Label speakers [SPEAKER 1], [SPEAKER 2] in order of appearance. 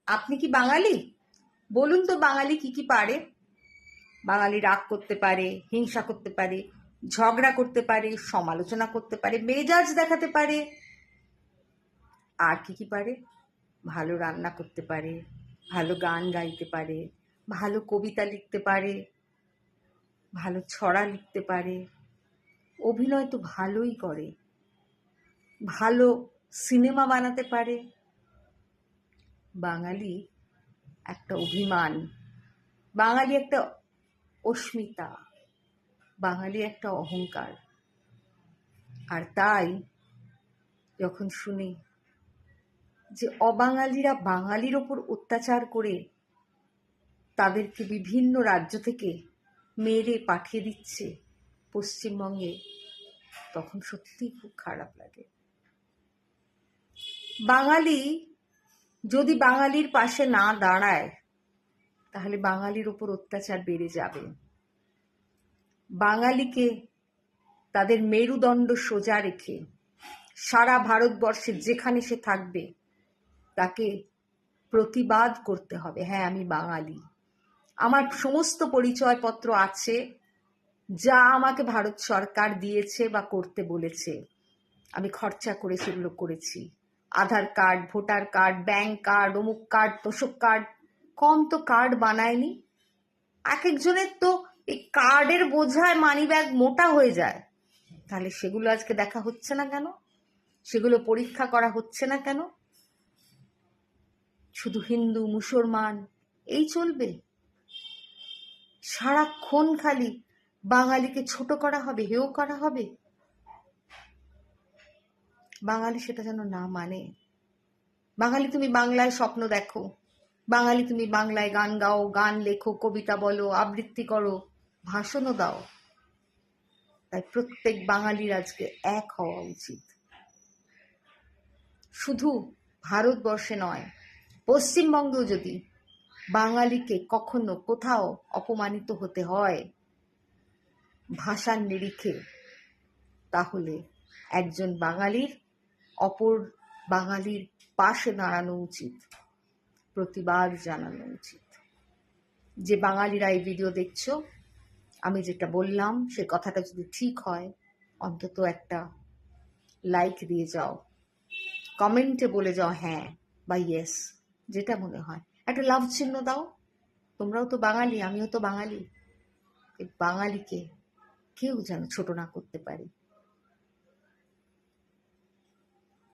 [SPEAKER 1] আপনি কি বাঙালি? বলুন তো বাঙালি কি কি পারে? বাঙালি রাগ করতে পারে, হিংসা করতে পারে, ঝগড়া করতে পারে, সমালোচনা করতে পারে, মেজাজ দেখাতে পারে। আর কি কি পারে? ভালো রান্না করতে পারে, ভালো গান গাইতে পারে, ভালো কবিতা লিখতে পারে, ভালো ছড়া লিখতে পারে, অভিনয় তো ভালোই করে, ভালো সিনেমা বানাতে পারে। বাঙালি একটা অভিমান, বাঙালি একটা অস্মিতা, বাঙালি একটা অহংকার। আর তাই যখন শুনি যে অবাঙালিরা বাঙালির ওপর অত্যাচার করে তাদেরকে বিভিন্ন রাজ্য থেকে মেরে পাঠিয়ে দিচ্ছে পশ্চিমবঙ্গে, তখন সত্যিই খুব খারাপ লাগে। বাঙালি যদি বাঙালির পাশে না দাঁড়ায় তাহলে বাঙালির ওপর অত্যাচার বেড়ে যাবে। বাঙালিকে তাদের মেরুদণ্ড সোজা রেখে সারা ভারতবর্ষে যেখানে সে থাকবে তাকে প্রতিবাদ করতে হবে, হ্যাঁ আমি বাঙালি, আমার সমস্ত পরিচয়পত্র আছে, যা আমাকে ভারত সরকার দিয়েছে বা করতে বলেছে আমি খরচা করে সেগুলো করেছি। Aadhaar card, voter card, bank card, অমুক কার্ড, তোষক কার্ড, কম তো কার্ড বানায়নি। এক একজনের তো এই কার্ডের বোঝায় মানিব্যাগ মোটা হয়ে যায়। তাহলে সেগুলো আজকে দেখা হচ্ছে না কেন? সেগুলো পরীক্ষা করা হচ্ছে না কেন? শুধু হিন্দু মুসলমান এই চলবে? সারাক্ষণ খালি বাঙালিকে ছোট করা হবে, হেয় করা হবে। বাঙালি সেটা যেন না মানে। বাঙালি তুমি বাংলায় স্বপ্ন দেখো, বাঙালি তুমি বাংলায় গান গাও, গান লেখো, কবিতা বলো, আবৃত্তি করো, ভাষণও দাও। তাই প্রত্যেক বাঙালির আজকে এক হওয়া উচিত। শুধু ভারতবর্ষে নয়, পশ্চিমবঙ্গেও যদি বাঙালিকে কখনো কোথাও অপমানিত হতে হয় ভাষার নিরিখে, তাহলে একজন বাঙালির অপর বাঙালির পাশে দাঁড়ানো উচিত, প্রতিবাদ জানানো উচিত। যে বাঙালিরা এই ভিডিও দেখছো, আমি যেটা বললাম সে কথাটা যদি ঠিক হয় অন্তত একটা লাইক দিয়ে যাও, কমেন্টে বলে যাও হ্যাঁ বা ইয়েস, যেটা মনে হয়। একটা লাভ চিহ্ন দাও। তোমরাও তো বাঙালি, আমিও তো বাঙালি। এই বাঙালিকে কেউ যেন ছোট না করতে পারে।